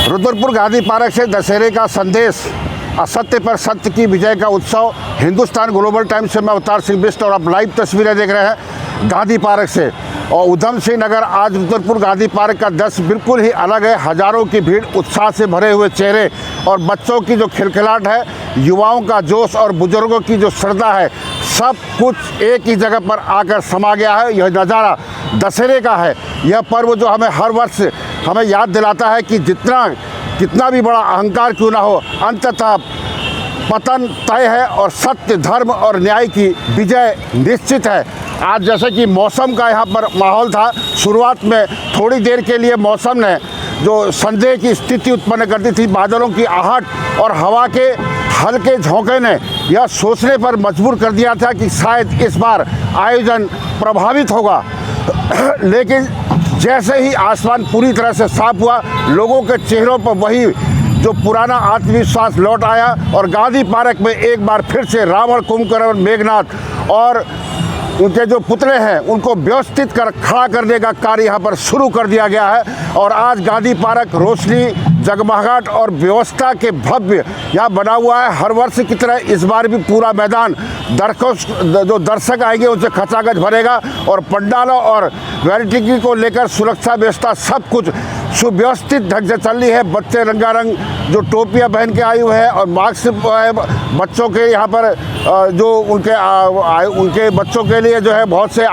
Rudrapur Gandhi park से दशहरे का संदेश, असत्य पर सत्य की विजय का उत्सव। हिंदुस्तान ग्लोबल टाइम्स से मैं अवतार सिंह बिष्ट और आप लाइव तस्वीरें देख रहे हैं गांधी पार्क से। और उधम सिंह नगर आज रुद्रपुर गांधी पार्क का दृश्य बिल्कुल ही अलग है। हजारों की भीड़, उत्साह से भरे हुए चेहरे और बच्चों की जो खिलखिलाहट है, युवाओं का जोश और बुजुर्गों की जो श्रद्धा है, सब कुछ एक ही जगह पर आकर समा गया है। यह नज़ारा दशहरे का है। यह पर्व जो हमें हर वर्ष हमें याद दिलाता है कि कितना भी बड़ा अहंकार क्यों ना हो, अंततः पतन तय है और सत्य, धर्म और न्याय की विजय निश्चित है। आज जैसे कि मौसम का यहाँ पर माहौल था, शुरुआत में थोड़ी देर के लिए मौसम ने जो संदेह की स्थिति उत्पन्न कर दी थी, बादलों की आहट और हवा के हल्के झोंके ने यह सोचने पर मजबूर कर दिया था कि शायद इस बार आयोजन प्रभावित होगा। लेकिन जैसे ही आसमान पूरी तरह से साफ हुआ, लोगों के चेहरों पर वही जो पुराना आत्मविश्वास लौट आया और गांधी पार्क में एक बार फिर से रावण, कुंभकर्ण, मेघनाथ और उनके जो पुतले हैं उनको व्यवस्थित कर खड़ा करने का कार्य यहाँ पर शुरू कर दिया गया है। और आज गांधी पार्क रोशनी, जगमगाहट और व्यवस्था के भव्य यहाँ बना हुआ है। हर वर्ष की तरह इस बार भी पूरा मैदान जो दर्शक आएंगे उनसे खचाखच भरेगा और पंडालों और वैरायटी को लेकर सुरक्षा व्यवस्था सब कुछ सुव्यवस्थित ढंग से चल रही है। बच्चे रंगारंग जो टोपियां पहन के आए हुए हैं और मास्क बच्चों के यहाँ पर जो उनके बच्चों के लिए जो है बहुत से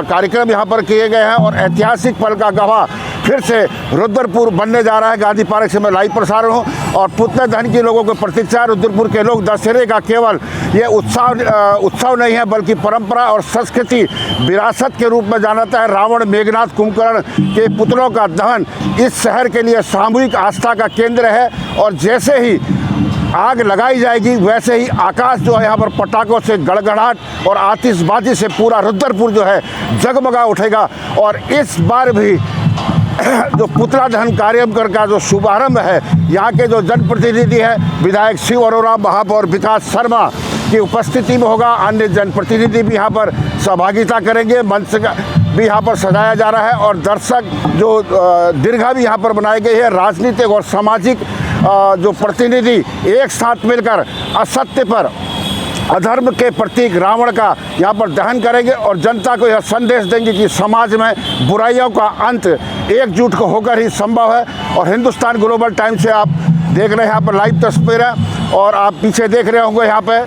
कार्यक्रम यहाँ पर किए गए हैं। और ऐतिहासिक पल का गवाह फिर से रुद्रपुर बनने जा रहा है। गांधी पार्क से मैं लाइव प्रसारण हूँ और पुतले दहन की लोगों को प्रतीक्षा। रुद्रपुर के लोग दशहरे का केवल ये उत्सव नहीं है बल्कि परंपरा और संस्कृति विरासत के रूप में जानाता है। रावण, मेघनाथ, कुंभकर्ण के पुतलों का दहन इस शहर के लिए सामूहिक आस्था का केंद्र है। और जैसे ही आग लगाई जाएगी वैसे ही आकाश जो है यहाँ पर पटाखों से गड़गड़ाहट और आतिशबाजी से पूरा रुद्रपुर जो है जगमगा उठेगा। और इस बार भी जो पुतला दहन कार्यक्रम का जो शुभारंभ है, यहाँ के जो जनप्रतिनिधि हैं विधायक शिव अरोड़ा, महापौर विकास शर्मा की उपस्थिति में होगा। अन्य जनप्रतिनिधि भी यहाँ पर सहभागिता करेंगे। मंच भी यहाँ पर सजाया जा रहा है और दर्शक जो दीर्घा भी यहाँ पर बनाई गई है। राजनीतिक और सामाजिक जो प्रतिनिधि एक साथ मिलकर असत्य पर, अधर्म के प्रतीक रावण का यहाँ पर दहन करेंगे और जनता को यह संदेश देंगे कि समाज में बुराइयों का अंत एकजुट होकर ही संभव है। और हिंदुस्तान ग्लोबल टाइम्स से आप देख रहे हैं यहाँ पर लाइव तस्वीरें और आप पीछे देख रहे होंगे यहाँ पे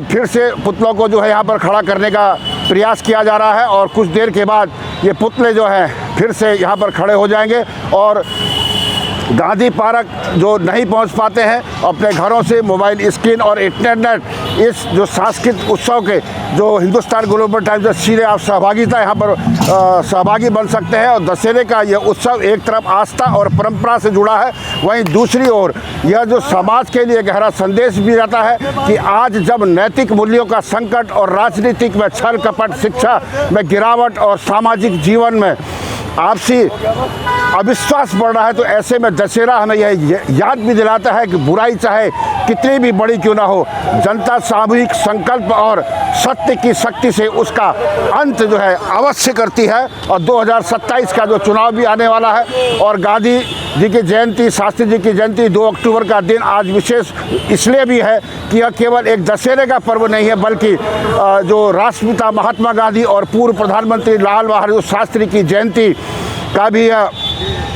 फिर से पुतलों को जो है यहाँ पर खड़ा करने का प्रयास किया जा रहा है। और कुछ देर के बाद ये पुतले जो हैं फिर से यहाँ पर खड़े हो जाएंगे और गांधी पार्क जो नहीं पहुंच पाते हैं अपने घरों से मोबाइल स्क्रीन और इंटरनेट इस जो सांस्कृतिक उत्सव के जो हिंदुस्तान ग्लोबल टाइम्स से सीधे आप यहाँ पर सहभागी बन सकते हैं। और दशहरे का यह उत्सव एक तरफ आस्था और परंपरा से जुड़ा है, वहीं दूसरी ओर यह जो समाज के लिए गहरा संदेश भी रहता है कि आज जब नैतिक मूल्यों का संकट और राजनीतिक में छल कपट, शिक्षा में गिरावट और सामाजिक जीवन में आपसी अविश्वास बढ़ रहा है, तो ऐसे में दशहरा हमें यह याद भी दिलाता है कि बुराई चाहे कितनी भी बड़ी क्यों ना हो, जनता सामूहिक संकल्प और सत्य की शक्ति से उसका अंत जो है अवश्य करती है। और 2027 का जो चुनाव भी आने वाला है और गांधी जी की जयंती, शास्त्री जी की जयंती 2 अक्टूबर का दिन आज विशेष इसलिए भी है कि यह केवल एक दशहरे का पर्व नहीं है बल्कि जो राष्ट्रपिता महात्मा गांधी और पूर्व प्रधानमंत्री लाल बहादुर शास्त्री की जयंती का भी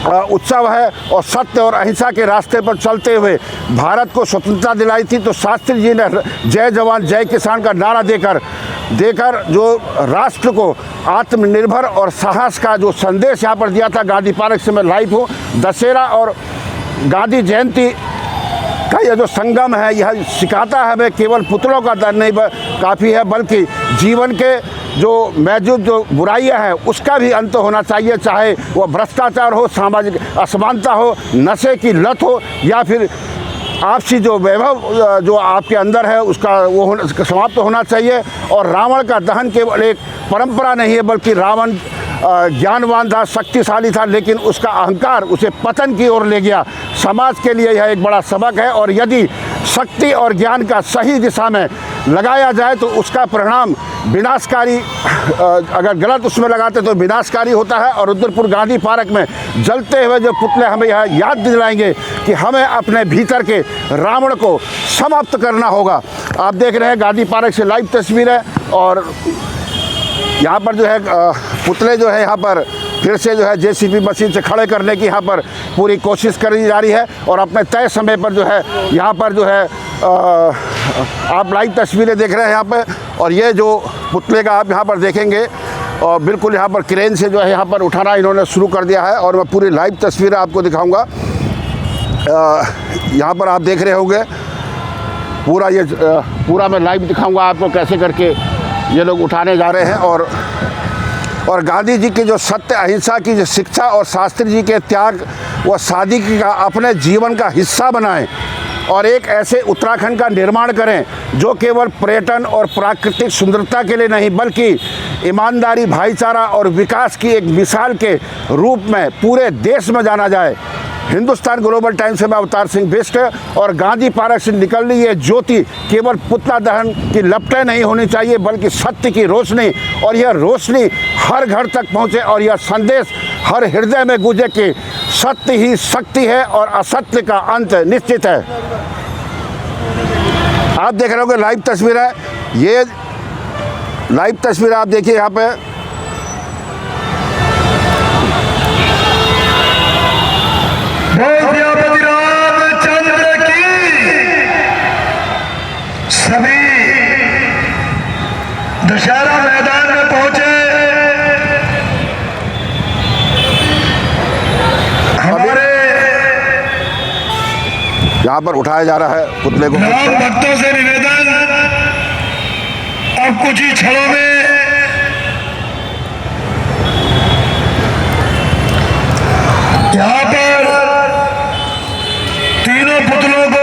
उत्सव है। और सत्य और अहिंसा के रास्ते पर चलते हुए भारत को स्वतंत्रता दिलाई थी, तो शास्त्री जी ने जय जवान जय किसान का नारा देकर जो राष्ट्र को आत्मनिर्भर और साहस का जो संदेश यहाँ पर दिया था। गांधी पार्क से मैं लाइव हूँ। दशहरा और गांधी जयंती का यह जो संगम है यह सिखाता है हमें केवल पुतलों का दहन नहीं काफ़ी है बल्कि जीवन के जो मौजूद जो बुराइयां हैं उसका भी अंत होना चाहिए, चाहे वह भ्रष्टाचार हो, सामाजिक असमानता हो, नशे की लत हो या फिर आपसी जो वैभव जो आपके अंदर है उसका वो समाप्त होना चाहिए। और रावण का दहन केवल एक परंपरा नहीं है बल्कि रावण ज्ञानवान था, शक्तिशाली था, लेकिन उसका अहंकार उसे पतन की ओर ले गया। समाज के लिए यह एक बड़ा सबक है और यदि शक्ति और ज्ञान का सही दिशा में लगाया जाए तो उसका परिणाम विनाशकारी, अगर गलत उसमें लगाते तो विनाशकारी होता है। और रुद्रपुर गांधी पार्क में जलते हुए जो पुतले हमें यह याद दिलाएंगे कि हमें अपने भीतर के रावण को समाप्त करना होगा। आप देख रहे हैं गांधी पार्क से लाइव तस्वीर है और यहाँ पर जो है पुतले जो है यहाँ पर फिर से जो है जेसीबी मशीन से खड़े करने की यहाँ पर पूरी कोशिश करी जा रही है। और अपने तय समय पर जो है यहाँ पर जो है आप लाइव तस्वीरें देख रहे हैं यहाँ पे। और ये जो पुतले का आप यहाँ पर देखेंगे और बिल्कुल यहाँ पर क्रेन से जो है यहाँ पर उठाना इन्होंने शुरू कर दिया है। और मैं पूरी लाइव तस्वीरें आपको दिखाऊंगा। यहाँ पर आप देख रहे होंगे पूरा ये पूरा मैं लाइव दिखाऊंगा आपको कैसे करके ये लोग उठाने जा रहे हैं। और गांधी जी की जो सत्य अहिंसा की जो शिक्षा और शास्त्री जी के त्याग व सादगी का अपने जीवन का हिस्सा बनाएं और एक ऐसे उत्तराखंड का निर्माण करें जो केवल पर्यटन और प्राकृतिक सुंदरता के लिए नहीं बल्कि ईमानदारी, भाईचारा और विकास की एक मिसाल के रूप में पूरे देश में जाना जाए। हिंदुस्तान ग्लोबल टाइम्स से मैं अवतार सिंह बिष्ट। और गांधी पार्क से निकल रही ये ज्योति केवल पुतला दहन की लपटें नहीं होनी चाहिए बल्कि सत्य की रोशनी, और यह रोशनी हर घर तक पहुंचे और यह संदेश हर हृदय में गूंजे कि सत्य ही शक्ति है और असत्य का अंत निश्चित है। आप देख रहे होंगे लाइव तस्वीर है, ये लाइव तस्वीर आप देखिए यहाँ पे। रामचंद्र की सभी दशहरा मैदान में पहुंचे हमारे यहाँ पर उठाया जा रहा है पुतले को। राम भक्तों से निवेदन, अब कुछ ही क्षणों में यहाँ पर